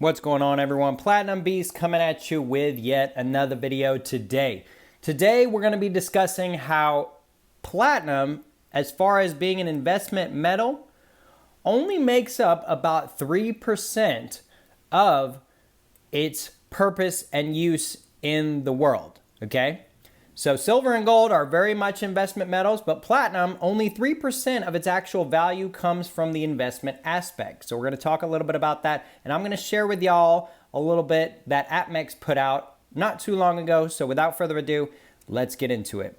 What's going on, everyone? Platinum Beast coming at you with yet another video today. Today we're going to be discussing how platinum, as far as being an investment metal, only makes up about 3% of its purpose and use in the world, okay? So silver and gold are very much investment metals, but platinum, only 3% of its actual value comes from the investment aspect. So we're going to talk a little bit about that, and I'm going to share with y'all a little bit that apmex put out not too long ago. So without further ado, let's get into it.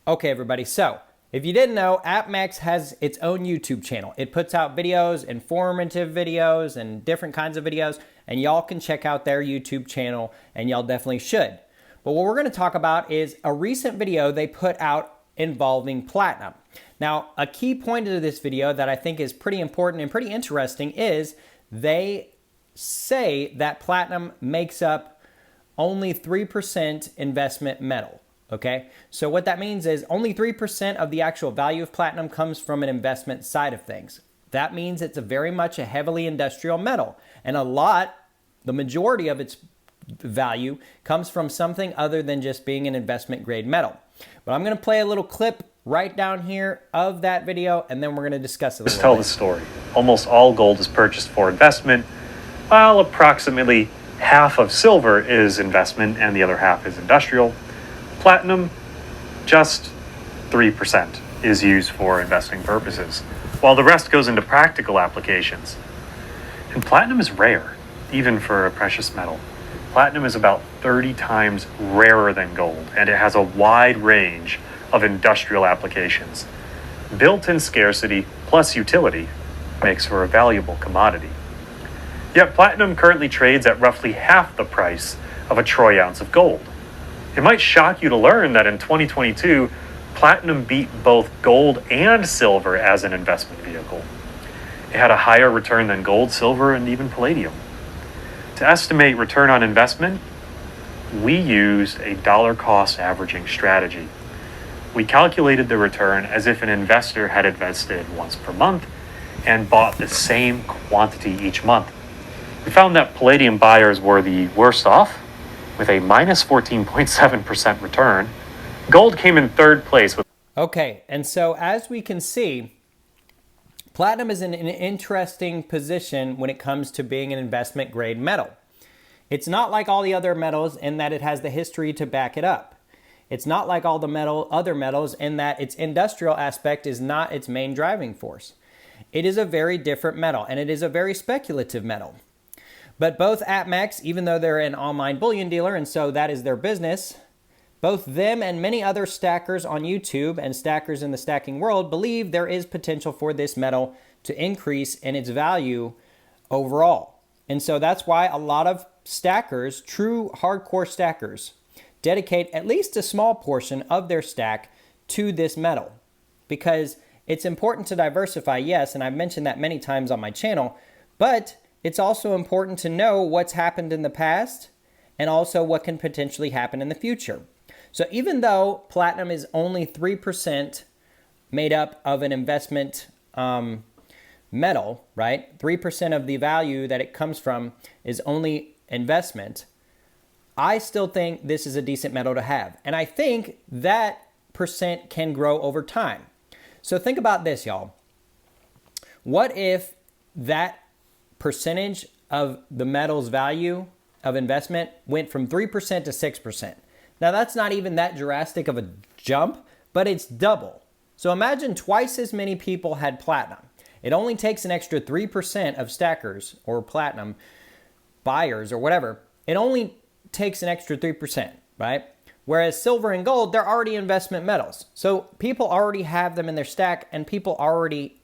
Okay, everybody, so if you didn't know, apmex has its own YouTube channel. It puts out videos, informative videos, and different kinds of videos, and y'all can check out their YouTube channel, and y'all definitely should. But what we're going to talk about is a recent video they put out involving platinum. Now, a key point of this video that I think is pretty important and pretty interesting is they say that platinum makes up only 3% investment metal. Okay, so what that means is only 3% of the actual value of platinum comes from an investment side of things. That means it's very much a heavily industrial metal, and the majority of its value comes from something other than just being an investment grade metal. But I'm going to play a little clip right down here of that video, and then we're going to discuss it a little bit. Let's tell the story. Almost all gold is purchased for investment, while approximately half of silver is investment and the other half is industrial. Platinum, just 3% is used for investing purposes, while the rest goes into practical applications. And platinum is rare, even for a precious metal. Platinum is about 30 times rarer than gold, and it has a wide range of industrial applications. Built-in scarcity plus utility makes for a valuable commodity. Yet platinum currently trades at roughly half the price of a troy ounce of gold. It might shock you to learn that in 2022, platinum beat both gold and silver as an investment vehicle. It had a higher return than gold, silver, and even palladium. To estimate return on investment, we used a dollar cost averaging strategy. We calculated the return as if an investor had invested once per month and bought the same quantity each month. We found that palladium buyers were the worst off, with a minus 14.7% return. Gold came in third place with... Okay, and so as we can see, platinum is in an interesting position when it comes to being an investment grade metal. It's not like all the other metals in that it has the history to back it up. It's not like all the other metals in that its industrial aspect is not its main driving force. It is a very different metal, and it is a very speculative metal. But both apmex, even though they're an online bullion dealer, and so that is their business, both them and many other stackers on YouTube and stackers in the stacking world believe there is potential for this metal to increase in its value overall. And so that's why a lot of stackers, true hardcore stackers, dedicate at least a small portion of their stack to this metal. Because it's important to diversify, yes, and I've mentioned that many times on my channel, but it's also important to know what's happened in the past and also what can potentially happen in the future. So even though platinum is only 3% made up of an investment metal, right? 3% of the value that it comes from is only investment. I still think this is a decent metal to have. And I think that percent can grow over time. So think about this, y'all. What if that percentage of the metal's value of investment went from 3% to 6%. Now that's not even that drastic of a jump, but it's double. So imagine twice as many people had platinum. It only takes an extra 3% of stackers or platinum buyers or whatever. It only takes an extra 3%, right? Whereas silver and gold, they're already investment metals. So people already have them in their stack and people already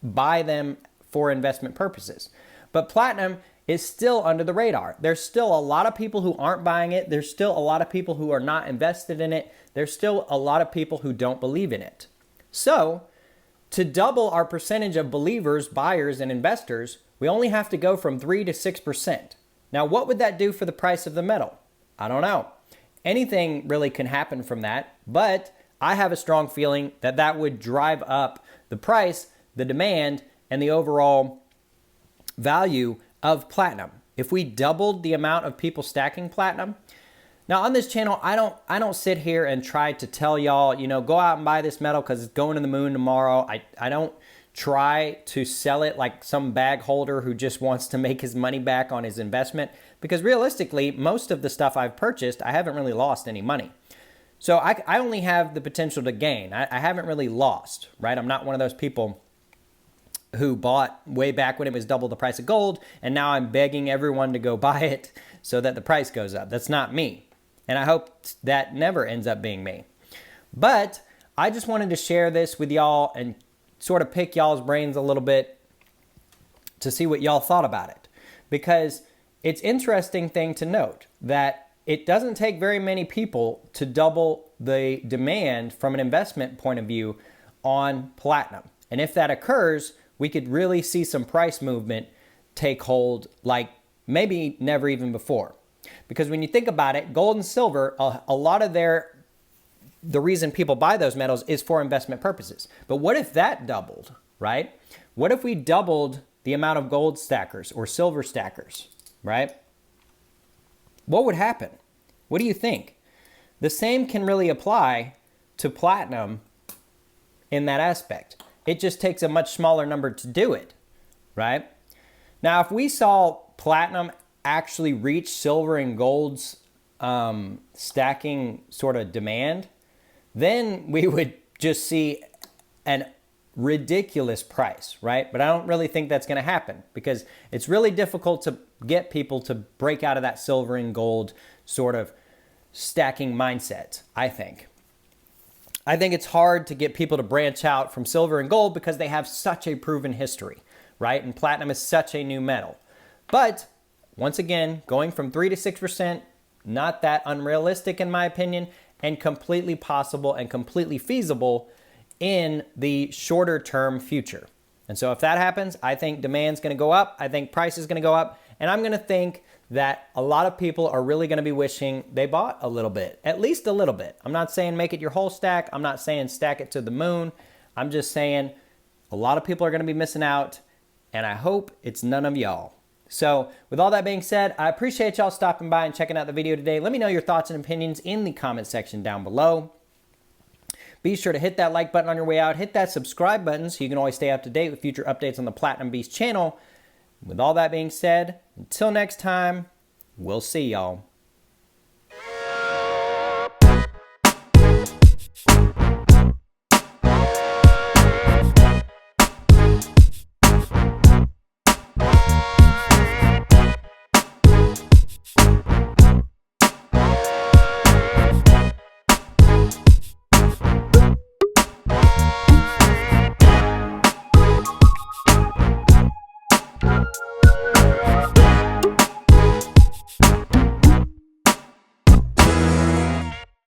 buy them for investment purposes. But platinum is still under the radar. There's still a lot of people who aren't buying it. There's still a lot of people who are not invested in it. There's still a lot of people who don't believe in it. So to double our percentage of believers, buyers, and investors, we only have to go from 3 to 6%. Now, what would that do for the price of the metal? I don't know. Anything really can happen from that, but I have a strong feeling that that would drive up the price, the demand, and the overall value of platinum. If we doubled the amount of people stacking platinum. Now on this channel, I don't sit here and try to tell y'all, go out and buy this metal because it's going to the moon tomorrow. I don't try to sell it like some bag holder who just wants to make his money back on his investment, because realistically, most of the stuff I've purchased, I haven't really lost any money. So I only have the potential to gain. I haven't really lost, right? I'm not one of those people who bought way back when it was double the price of gold, and now I'm begging everyone to go buy it so that the price goes up. That's not me. And I hope that never ends up being me. But I just wanted to share this with y'all and sort of pick y'all's brains a little bit to see what y'all thought about it. Because it's interesting thing to note that it doesn't take very many people to double the demand from an investment point of view on platinum. And if that occurs, we could really see some price movement take hold like maybe never even before. Because when you think about it, gold and silver, a lot of the reason people buy those metals is for investment purposes. But what if that doubled, right? What if we doubled the amount of gold stackers or silver stackers, right? What would happen? What do you think? The same can really apply to platinum in that aspect. It just takes a much smaller number to do it, right? Now, if we saw platinum actually reach silver and gold's stacking sort of demand, then we would just see an ridiculous price, right? But I don't really think that's going to happen because it's really difficult to get people to break out of that silver and gold sort of stacking mindset, I think. I think it's hard to get people to branch out from silver and gold because they have such a proven history, right? And platinum is such a new metal. But once again, going from 3 to 6%, not that unrealistic in my opinion, and completely possible and completely feasible in the shorter term future. And so if that happens, I think demand's going to go up. I think price is going to go up. And I'm going to think that a lot of people are really going to be wishing they bought a little bit, at least a little bit. I'm not saying make it your whole stack. I'm not saying stack it to the moon. I'm just saying a lot of people are going to be missing out, and I hope it's none of y'all. So with all that being said, I appreciate y'all stopping by and checking out the video today. Let me know your thoughts and opinions in the comment section down below. Be sure to hit that like button on your way out. Hit that subscribe button so you can always stay up to date with future updates on the Platinum Beast channel. With all that being said, until next time, we'll see y'all.